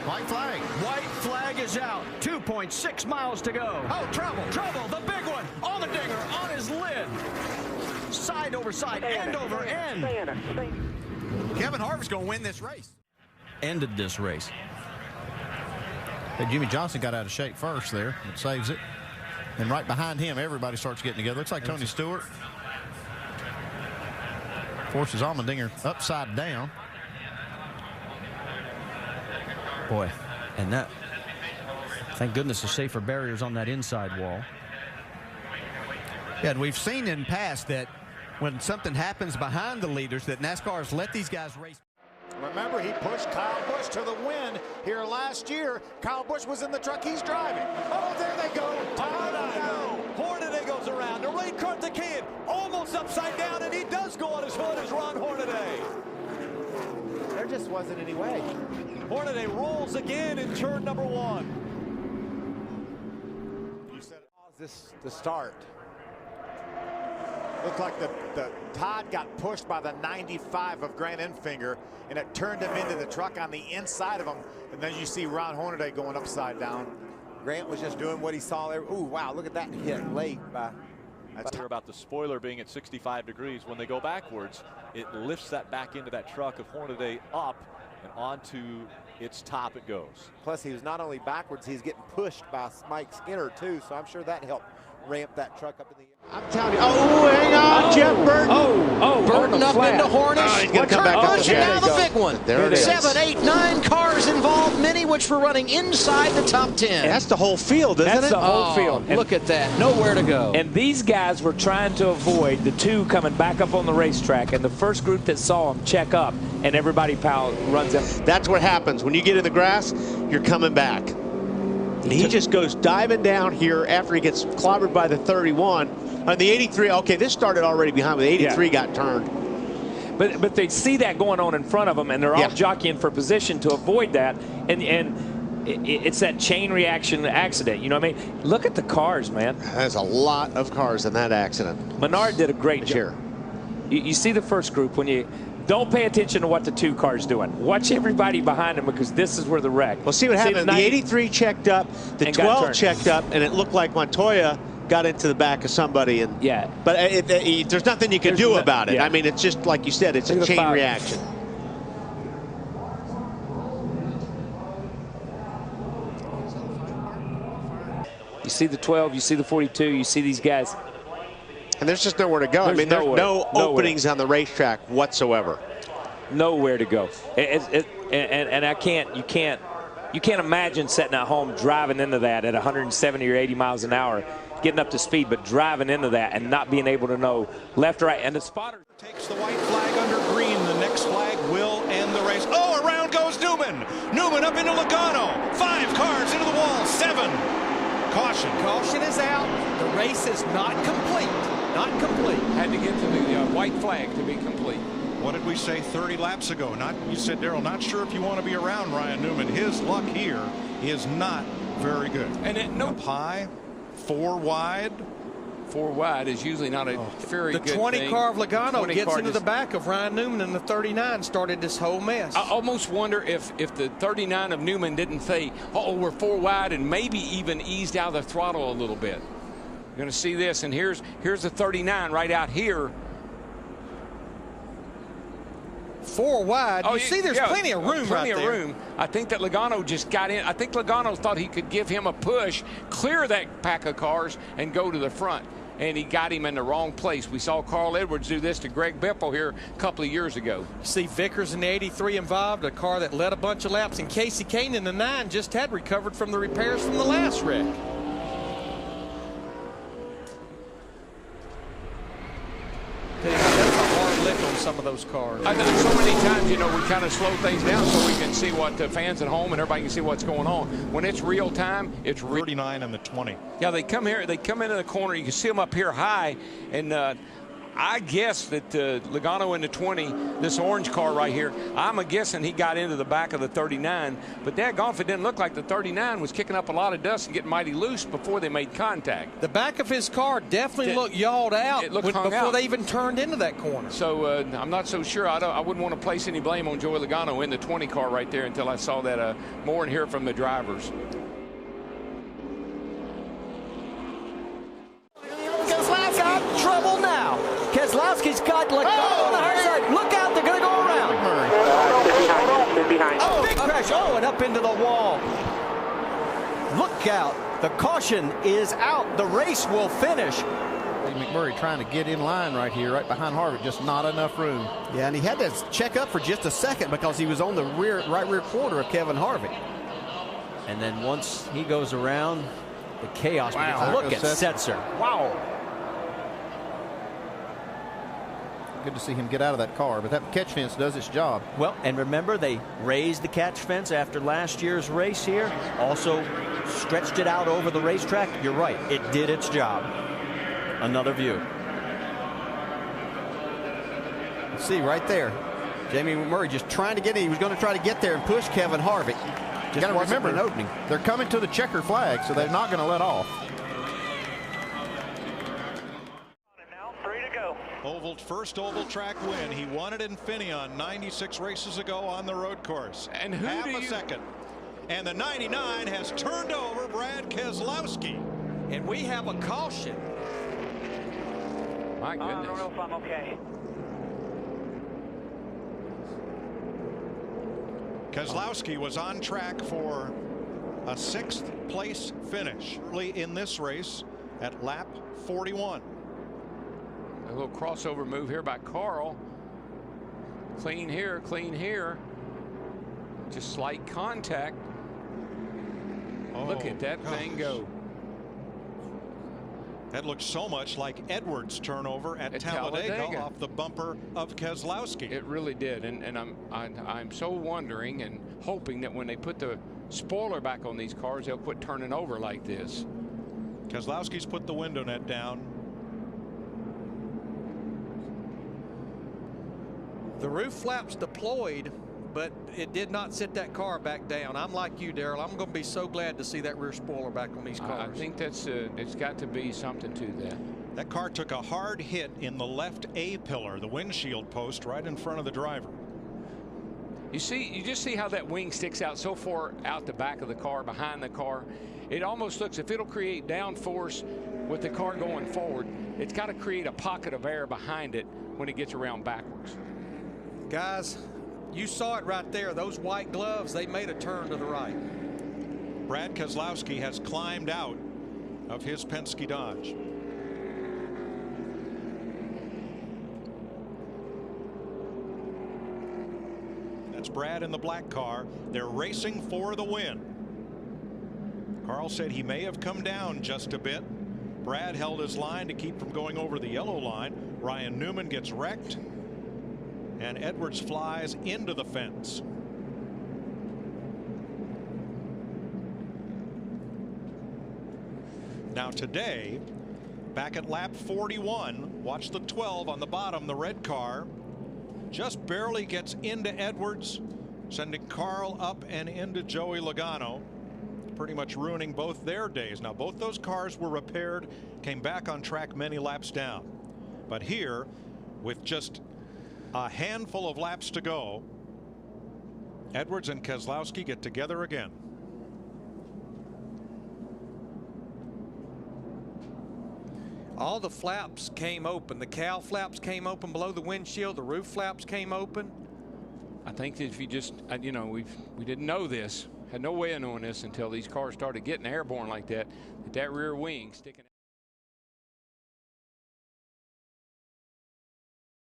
White flag. White flag is out. 2.6 miles to go. Oh, trouble, trouble. The big one on the dinger, on his lid. Side over side, end over end. Kevin Harvick's going to win this race. Ended this race. Hey, Jimmy Johnson got out of shape first there. It saves it. And right behind him, everybody starts getting together. Looks like Tony Stewart forces Allmendinger upside down. Boy, and that, thank goodness, the safer barriers on that inside wall. Yeah, and we've seen in past that when something happens behind the leaders, that NASCAR's let these guys race. Remember, he pushed Kyle Busch to the win here last year. Kyle Busch was in the truck he's driving. Oh, there they go. Hornaday goes around. The rain cart the kid almost upside down, and he does go on his hood as Ron Hornaday. There just wasn't any way. Hornaday rolls again in turn number 1. You said this to start. Looked like the Todd got pushed by the 95 of Grant Enfinger, and it turned him into the truck on the inside of him. And then you see Ron Hornaday going upside down. Grant was just doing what he saw there. Ooh, wow, look at that hit late by. That's here about the spoiler being at 65 degrees. When they go backwards, it lifts that back into that truck of Hornaday up and onto its top it goes. Plus, he was not only backwards, he's getting pushed by Mike Skinner, too. So I'm sure that helped ramp that truck up in the air. I'm telling you. Oh, hang on, Jeff Burton. Burton up into Hornish. He's going to come back up. And now the big one. There it is. 7, 8, 9 cars involved, many which were running inside the top 10. That's the whole field, isn't it? That's the whole field. And look at that. Nowhere to go. And these guys were trying to avoid the two coming back up on the racetrack. And the first group that saw them check up, and everybody runs up. That's what happens. When you get in the grass, you're coming back. And he just goes diving down here after he gets clobbered by the 31. On the 83, okay, this started already behind, but the 83 got turned. But they see that going on in front of them, and they're all jockeying for position to avoid that. And it's that chain reaction accident. You know what I mean? Look at the cars, man. There's a lot of cars in that accident. Menard did a great job. You see the first group when you don't pay attention to what the 2 cars doing. Watch everybody behind them, because this is where the wreck. Well, see what happened. The 83 checked up, the 12 checked up, and it looked like Montoya got into the back of somebody. And but there's nothing you can do about it. I mean, it's just like you said, it's a chain reaction. You see the 12, you see the 42, you see these guys. And there's just nowhere to go. I mean, there's no openings on the racetrack whatsoever. Nowhere to go. And you can't imagine sitting at home driving into that at 170 or 80 miles an hour, getting up to speed, but driving into that and not being able to know left or right. And the spotter takes the white flag under green. The next flag will end the race. Oh, around goes Newman. Newman up into Logano. 5 cars into the wall. 7. Caution. Caution is out. The race is not complete. Not complete. Had to get to the white flag to be complete. What did we say 30 laps ago? You said, Daryl, not sure if you want to be around Ryan Newman. His luck here is not very good. And up high, 4 wide. 4 wide is usually not a very good thing. The 20 car of Logano gets into the back of Ryan Newman, and the 39 started this whole mess. I almost wonder if the 39 of Newman didn't say, oh, we're 4 wide, and maybe even eased out the throttle a little bit. You're going to see this, and here's the 39 right out here. 4 wide. You see there's plenty of room plenty right of there. room. I think that Logano just got in. I think Logano thought he could give him a push, clear that pack of cars, and go to the front. And he got him in the wrong place. We saw Carl Edwards do this to Greg Biffle here a couple of years ago. See Vickers in the 83 involved, a car that led a bunch of laps, and Casey Kane in the 9 just had recovered from the repairs from the last wreck. That's a hard lick on some of those cars. I know so many times, you know, we kind of slow things down so we can see what the fans at home and everybody can see what's going on. When it's real time, it's 39 and the 20. Yeah, they come here, they come into the corner. You can see them up here high, and I guess that Logano in the 20, this orange car right here, I'm guessing he got into the back of the 39. But daggone if it didn't look like the 39 was kicking up a lot of dust and getting mighty loose before they made contact. The back of his car definitely looked yawed out before they even turned into that corner. So I'm not so sure. I wouldn't want to place any blame on Joey Logano in the 20 car right there until I saw that more and hear from the drivers. Trouble now. Keselowski's got Logano on the hard side. Look out, they're going to go around. Oh, big crash. Oh, and up into the wall. Look out. The caution is out. The race will finish. McMurray trying to get in line right here, right behind Harvick. Just not enough room. Yeah, and he had to check up for just a second because he was on the right rear quarter of Kevin Harvick. And then once he goes around, the chaos. Wow. Look at Setzer. Wow. Good to see him get out of that car, but that catch fence does its job. Well, and remember, they raised the catch fence after last year's race here. Also stretched it out over the racetrack. You're right. It did its job. Another view. Let's see right there. Jamie McMurray just trying to get in. He was going to try to get there and push Kevin Harvick. Just got to remember, an opening. They're coming to the checker flag, so they're not going to let off. First oval track win. He won it in Infineon 96 races ago on the road course. And half a second. And the 99 has turned over Brad Keselowski. And we have a caution. My goodness. I don't know if I'm okay. Keselowski was on track for a 6th place finish early in this race at lap 41. A little crossover move here by Carl. Clean here, clean here. Just slight contact. Oh, look at that thing go. That looks so much like Edwards' turnover at Talladega off the bumper of Keselowski. It really did, and I'm so wondering and hoping that when they put the spoiler back on these cars, they'll quit turning over like this. Keselowski's put the window net down. The roof flaps deployed, but it did not sit that car back down. I'm like you, Darrell. I'm going to be so glad to see that rear spoiler back on these cars. I think that's it's got to be something to that. That car took a hard hit in the left A pillar, the windshield post right in front of the driver. You just see how that wing sticks out so far out the back of the car, behind the car. It almost looks, if it'll create downforce with the car going forward, it's got to create a pocket of air behind it when it gets around backwards. Guys, you saw it right there. Those white gloves, they made a turn to the right. Brad Keselowski has climbed out of his Penske Dodge. That's Brad in the black car. They're racing for the win. Carl said he may have come down just a bit. Brad held his line to keep from going over the yellow line. Ryan Newman gets wrecked. And Edwards flies into the fence. Now today, back at lap 41, watch the 12 on the bottom, the red car just barely gets into Edwards, sending Carl up and into Joey Logano, pretty much ruining both their days. Now both those cars were repaired, came back on track many laps down. But here, with just a handful of laps to go, Edwards and Keselowski get together again. All the flaps came open. The cowl flaps came open below the windshield. The roof flaps came open. I think that if you just, you know, we didn't know this, had no way of knowing this until these cars started getting airborne like that, that rear wing sticking out.